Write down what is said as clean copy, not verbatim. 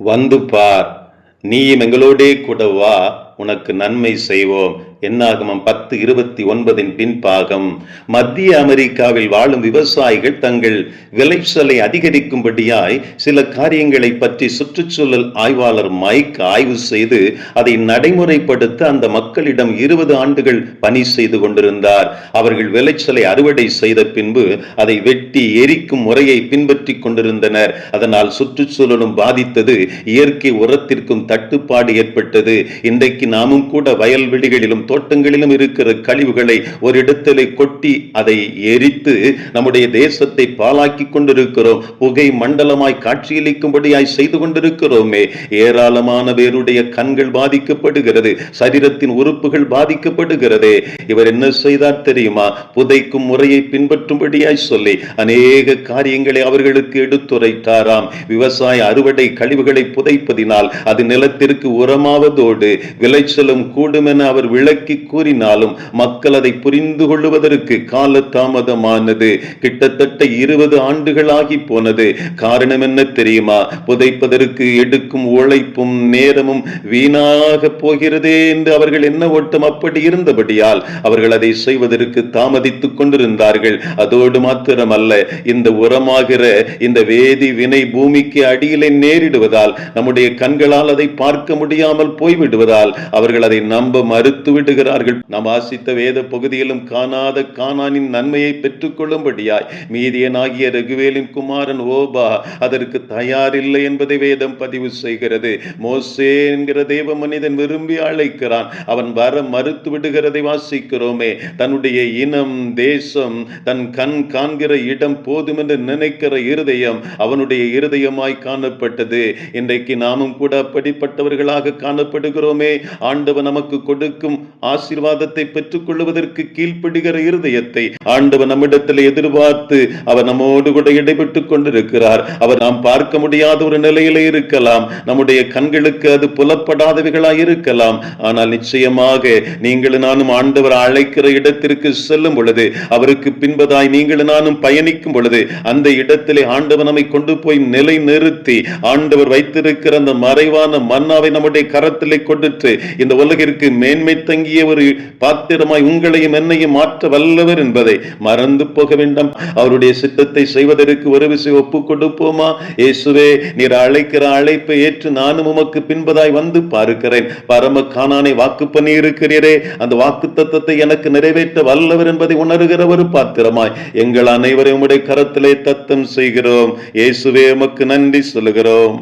வந்து பார், நீயும் எங்களோடே கூட வா, உனக்கு நன்மை செய்வோம். என்னாகமம் 10:29 பின்பாகம். மத்திய அமெரிக்காவில் வாழும் விவசாயிகள் தங்கள் விளைச்சலை அதிகரிக்கும்படியாய் சில காரியங்களை பற்றி சுற்றுச்சூழல் ஆய்வாளர் மைக் ஆய்வு செய்து அதை நடைமுறைப்படுத்த அந்த மக்களிடம் 20 ஆண்டுகள் பணி செய்து கொண்டிருந்தார். அவர்கள் விளைச்சலை அறுவடை செய்த பின்பு அதை வெட்டி எரிக்கும் முறையை பின்பற்றி கொண்டிருந்தனர். அதனால் சுற்றுச்சூழலும் பாதித்தது, இயற்கை உரத்திற்கும் தட்டுப்பாடு ஏற்பட்டது. இன்றைக்கு நாமும் கூட வயல்வெளிகளிலும் தோட்டங்களிலும் இருக்கிற கழிவுகளை ஒரு இடத்திலே கொட்டி அதை எரித்து நம்முடைய தேசத்தை பாழாக்கி கொண்டிருக்கிறோம். புகை மண்டலமாய் காட்சியளிக்கும்படியாய் செய்து கொண்டிருக்கிறோமே. ஏராளமான பேருடைய கண்கள் பாதிக்கப்படுகிறது, சரீரத்தின் உறுப்புகள் பாதிக்கப்படுகிறதே. இவர் என்ன செய்தார் தெரியுமா? புதைக்கும் முறையை பின்பற்றும்படியாய் சொல்லி அநேக காரியங்களை அவர்களுக்கு எடுத்துரைத்தாராம். விவசாய அறுவடை கழிவுகளை புதைப்பதினால் அது நிலத்திற்கு உரமாவதோடு விளைச்சலும் கூடும் என அவர் விளக்கி கூறினாலும் மக்கள் அதை புரிந்து கொள்வதற்கு கால தாமதமானது. கிட்டத்தட்ட 20 ஆண்டுகளாகி போனது. காரணம் என்ன தெரியுமா? புதைப்பதற்கு எடுக்கும் உழைப்பும் நேரமும் வீணாக போகிறதே என்று அவர்கள் என்ன ஓட்டம் அப்படி இருந்தபடியால் அவர்கள் அதை செய்வதற்கு தாமதித்துக் கொண்டிருந்தார்கள். அதோடு மாத்திரமல்ல, இந்த உரமாகிற இந்த வேதி வினை பூமிக்கு அடியிலே நேரிடுவதால் நம்முடைய கண்களால் அதை பார்க்க முடியாமல் போய்விடுவதால் அவர்கள் அதை நம்ப மறுத்து விடுகிறார்கள். நாம் வாசித்த வேத பகுதியிலும் காணாத கானானின் நன்மையை பெற்றுக் கொள்ளும்படியாய் மீதியனாகிய ரகுவேலின் குமாரன் ஓபா அதற்கு தயாரில்லை என்பதை வேதம் பதிவு செய்கிறது. மோசே என்கிற தேவ மனிதன் விரும்பி அழைக்கிறான், அவன் வர மறுத்து விடுகிறதை வாசிக்கிறோமே. தன்னுடைய இனம், தேசம், தன் கண் காண்கிற இடம் போதும் என்று நினைக்கிற இருதயம் அவனுடைய இருதயமாய் காணப்பட்டது. இன்றைக்கு நாமும் கூட அப்படிப்பட்டவர்களாக காணப்படுகிறோமே. ஆண்டவர் நமக்கு கொடுக்கும் ஆசீர்வாதத்தை பெற்றுக் கொள்வதற்கு கீழ்ப்படுகிற இருதயத்தை ஆண்டவர் நம்மிடத்தில் எதிர்பார்த்து அவர் நம்மோடு கூட இடைபெற்றுக் கொண்டிருக்கிறார். அவர் நாம் பார்க்க முடியாத ஒரு நிலையில இருக்கலாம், நம்முடைய கண்களுக்கு அது புலப்படாதவைகளாய் இருக்கலாம். ஆனால் நிச்சயமாக நீங்களும் நானும் ஆண்டவர் அழைக்கிற இடத்திற்கு செல்லும் பொழுது, அவருக்கு பின்பதாய் நீங்களும் நானும் பயணிக்கும் பொழுது, அந்த இடத்திலே ஆண்டவர் நம்மை கொண்டு போய் நிலை நிறுத்தி ஆண்டவர் வைத்திருக்கிற அந்த மறைவான மன்னாவை நம்முடைய கரத்திலே கொடுத்து இந்த உலகிற்கு மேன்மை தங்கிய ஒரு பாத்திரமாய் உங்களையும் என்னையும் மாற்ற வல்லவர் என்பதை மறந்து போக வேண்டாம். அவருடைய சித்தத்தை செய்வதற்கு ஒரு விஷயம் ஒப்பு கொடுப்போமா? இயேசுவே, நீர் அழைக்கிற அழைப்பை ஏற்று நானும் உமக்கு பின்பதாய் வந்து பார்க்கிறேன். பரம கானானை வாக்கு பண்ணி இருக்கிறீரே, அந்த வாக்கு தத்தத்தை எனக்கு நிறைவேற்ற வல்லவர் என்பதை உணர்கிற ஒரு பாத்திரமாய் எங்கள் அனைவரையும் உடைய கரத்திலே தத்தம் செய்கிறோம். இயேசுவே, உமக்கு நன்றி சொல்லுகிறோம்.